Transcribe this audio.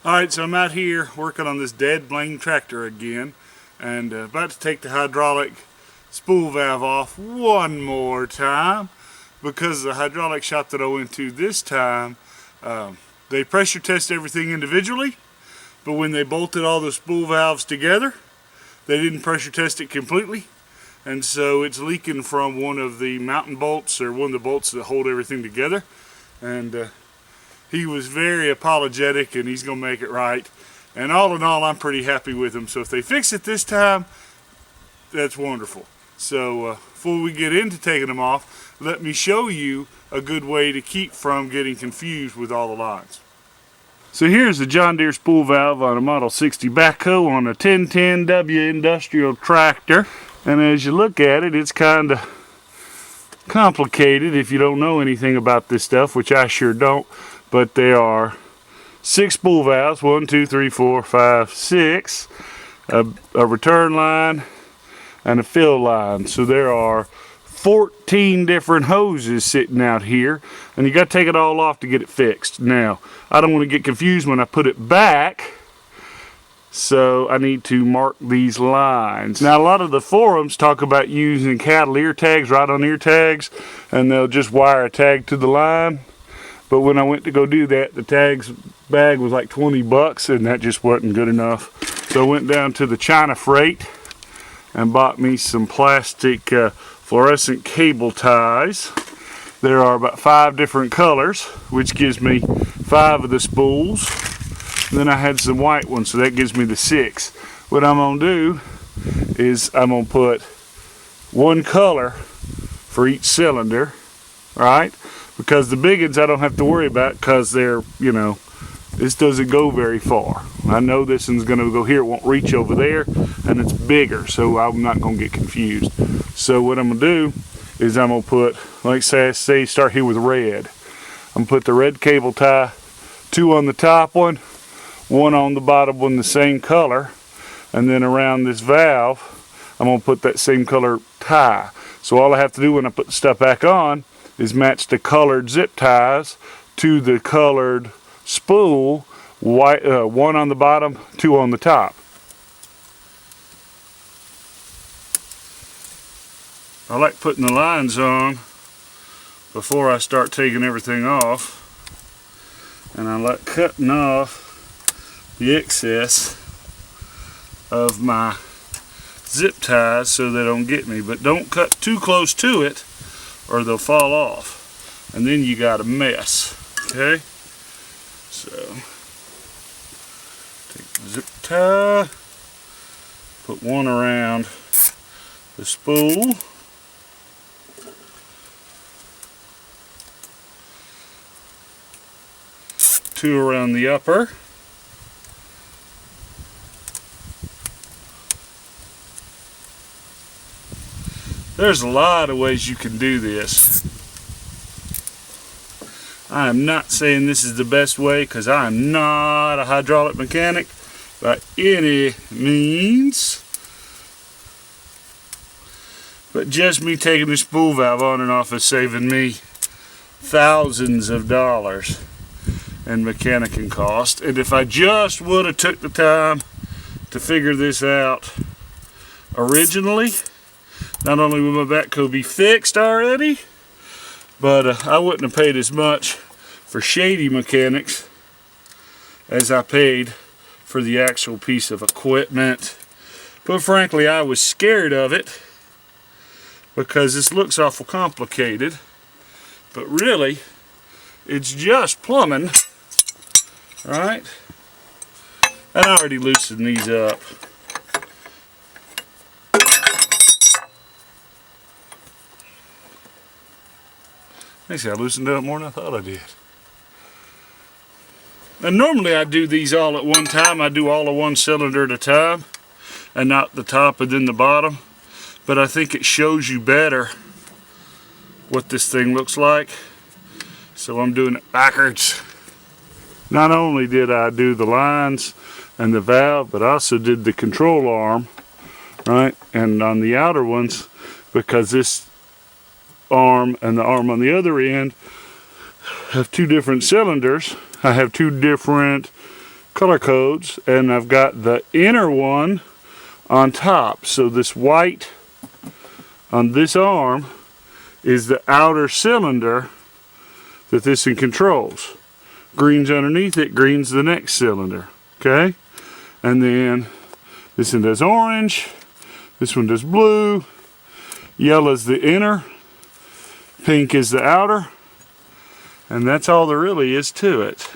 Alright, so I'm out here working on this dead blame tractor again, and about to take the hydraulic spool valve off one more time, because the hydraulic shop that I went to this time, they pressure test everything individually, but when they bolted all the spool valves together, they didn't pressure test it completely, and so it's leaking from one of the mountain bolts, or one of the bolts that hold everything together. And he was very apologetic, and he's going to make it right. And all in all, I'm pretty happy with him. So if they fix it this time, that's wonderful. So before we get into taking them off, let me show you a good way to keep from getting confused with all the lines. So here's the John Deere spool valve on a Model 60 backhoe on a 1010W industrial tractor. And as you look at it, it's kind of complicated if you don't know anything about this stuff, which I sure don't. But there are 6 spool valves, 1, 2, 3, 4, 5, 6, a return line, and a fill line. So there are 14 different hoses sitting out here, and you got to take it all off to get it fixed. Now, I don't want to get confused when I put it back, so I need to mark these lines. Now, a lot of the forums talk about using cattle ear tags, right on ear tags, and they'll just wire a tag to the line. But when I went to go do that, the tags bag was like 20 bucks, and that just wasn't good enough. So I went down to the China Freight and bought me some plastic fluorescent cable ties. There are about 5 different colors, which gives me 5 of the spools. And then I had some white ones, so that gives me the 6. What I'm going to do is I'm going to put one color for each cylinder, right? Because the big ones I don't have to worry about, because they're, you know, this doesn't go very far. I know this one's going to go here, it won't reach over there, and it's bigger, so I'm not going to get confused. So what I'm going to do is I'm going to put, like say start here with red. I'm going to put the red cable tie, 2 on the top one, 1 on the bottom one, the same color, and then around this valve, I'm going to put that same color tie. So all I have to do when I put the stuff back on is match the colored zip ties to the colored spool, white, 1 on the bottom, 2 on the top. I like putting the lines on before I start taking everything off, and I like cutting off the excess of my zip ties so they don't get me, but don't cut too close to it or they'll fall off, and then you got a mess. Okay, so take the zip tie, put 1 around the spool, two around the upper, there's a lot of ways you can do this. I am not saying this is the best way, because I am not a hydraulic mechanic by any means. But just me taking the spool valve on and off is saving me thousands of dollars in mechanicking cost. And if I just would have took the time to figure this out originally, not only would my backhoe be fixed already, but I wouldn't have paid as much for shady mechanics as I paid for the actual piece of equipment. But frankly, I was scared of it because this looks awful complicated, but really it's just plumbing, right? And I already loosened these up. Actually, I loosened it up more than I thought I did. And normally I do these all at one time. I do all of one cylinder at a time, and not the top and then the bottom. But I think it shows you better what this thing looks like. So I'm doing it backwards. Not only did I do the lines and the valve, but I also did the control arm, right? And on the outer ones, because this arm and the arm on the other end have 2 different cylinders, I have 2 different color codes, and I've got the inner one on top. So this white on this arm is the outer cylinder that this one controls. Green's underneath it, green's the next cylinder. Okay? And then this one does orange, this one does blue, yellow's the inner, pink is the outer, and that's all there really is to it.